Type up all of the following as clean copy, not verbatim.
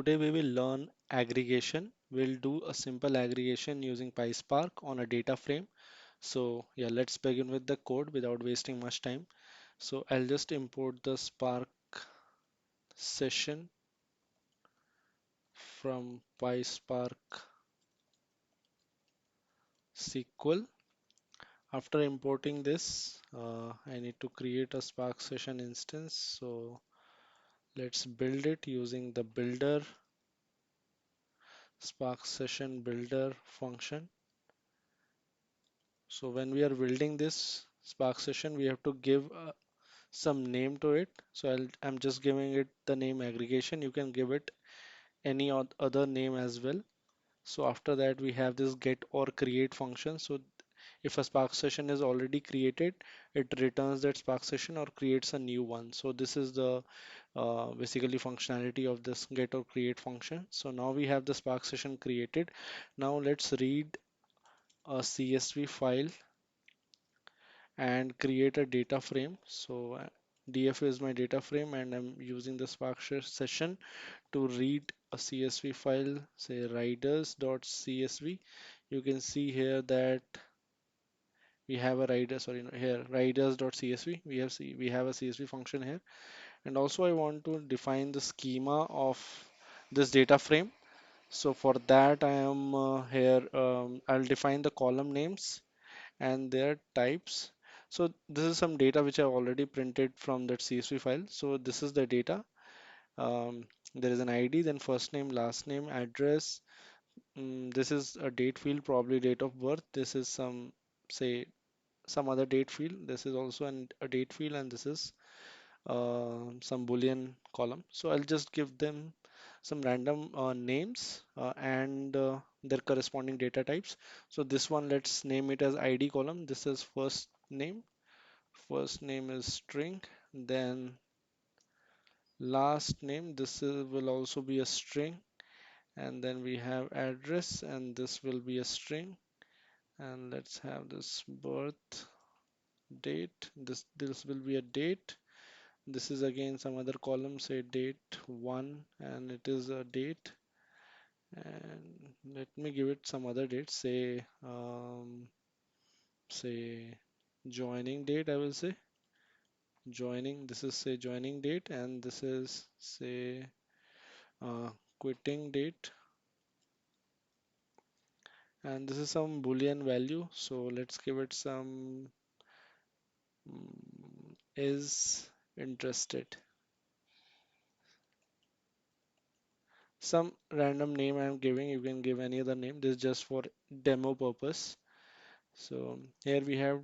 Today we will learn aggregation. We'll do a simple aggregation using Pyspark on a data frame. So yeah, let's begin with the code without wasting much time. So I'll just import the Spark session from Pyspark SQL. After importing this, I need to create a Spark session instance. So let's build it using the builder Spark session builder function. So when we are building this Spark session, we have to give some name to it. So I'm just giving it the name aggregation. You can give it any other name as well. So after that, we have this get or create function. So if a Spark session is already created, it returns that Spark session or creates a new one. So this is the basically functionality of this get or create function. So now we have the Spark session created. Now let's read a CSV file and create a data frame. So DF is my data frame and I'm using the Spark session to read a CSV file, say riders.csv. You can see here that we have a rider, sorry, no, here riders.csv. We have a CSV function here. And also I want to define the schema of this data frame. So for that I am here, I'll define the column names and their types. So this is some data which I've already printed from that CSV file. So this is the data. There is an ID, then first name, last name, address. This is a date field, probably date of birth. This is some, say, some other date field. This is also a date field, and this is some Boolean column. So I'll just give them some random names and their corresponding data types. So this one, let's name it as ID column. This is first name. First name is string. Then last name. This will also be a string. And then we have address, and this will be a string. And let's have this birth date. This will be a date. This is again some other column, say date 1, and it is a date. And let me give it some other date, say joining date, I will say joining. This is say joining date, and this is say quitting date, and this is some Boolean value. So let's give it some is interested. Some random name I'm giving. You can give any other name. This is just for demo purpose. So here we have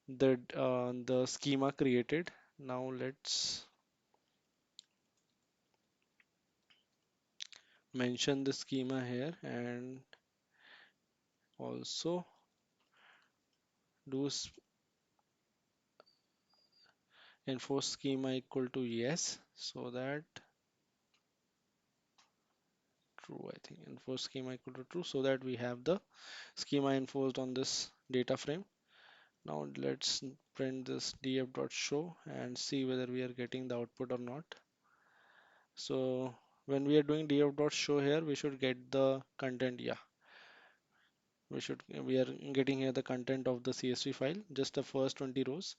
the schema created. Now let's mention the schema here and also do enforce schema equal to yes, so that true, I think enforce schema equal to true, so that we have the schema enforced on this data frame. Now let's print this df.show and see whether we are getting the output or not. So when we are doing df.show here, we should get the content. Yeah, we are getting here the content of the CSV file. Just the first 20 rows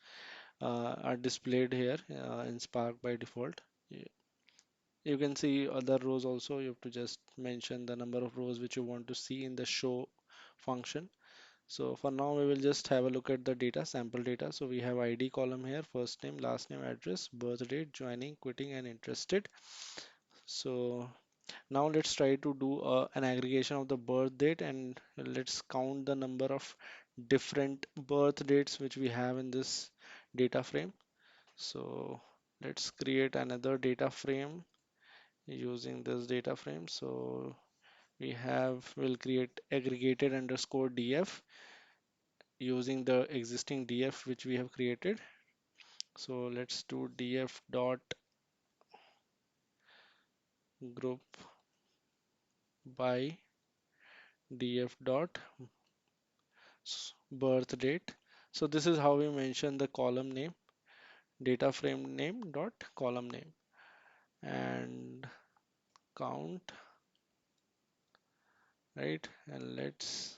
are displayed here in Spark by default. You can see other rows also. You have to just mention the number of rows which you want to see in the show function. So for now, we will just have a look at the data, sample data. So we have ID column here, first name, last name, address, birth date, joining, quitting, and interested. So now let's try to do an aggregation of the birth date, and let's count the number of different birth dates which we have in this data frame. So let's create another data frame using this data frame. So we'll create aggregated underscore df using the existing df which we have created. So let's do df dot group by df dot birth date. So this is how we mention the column name, data frame name dot column name. And count, right? And let's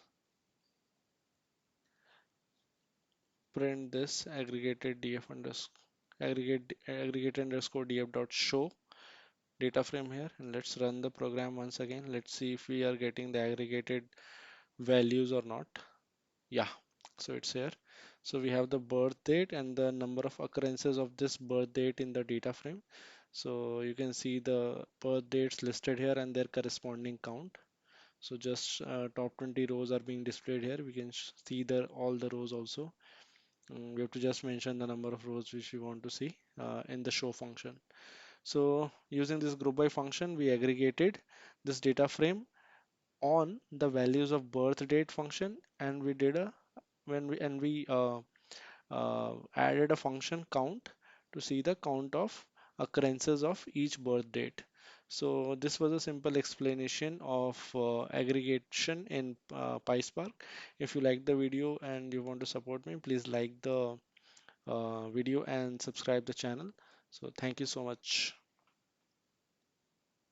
print this aggregate underscore df dot show data frame here, and let's run the program once again. Let's see if we are getting the aggregated values or not. Yeah, so it's here. So we have the birth date and the number of occurrences of this birth date in the data frame. So you can see the birth dates listed here and their corresponding count. So just top 20 rows are being displayed here. We can see the all the rows also. We have to just mention the number of rows which we want to see in the show function. So using this group by function, we aggregated this data frame on the values of birth date function, and we did a when we and we added a function count to see the count of occurrences of each birth date. So this was a simple explanation of aggregation in Pyspark. If you like the video and you want to support me, please like the video and subscribe the channel. So thank you so much.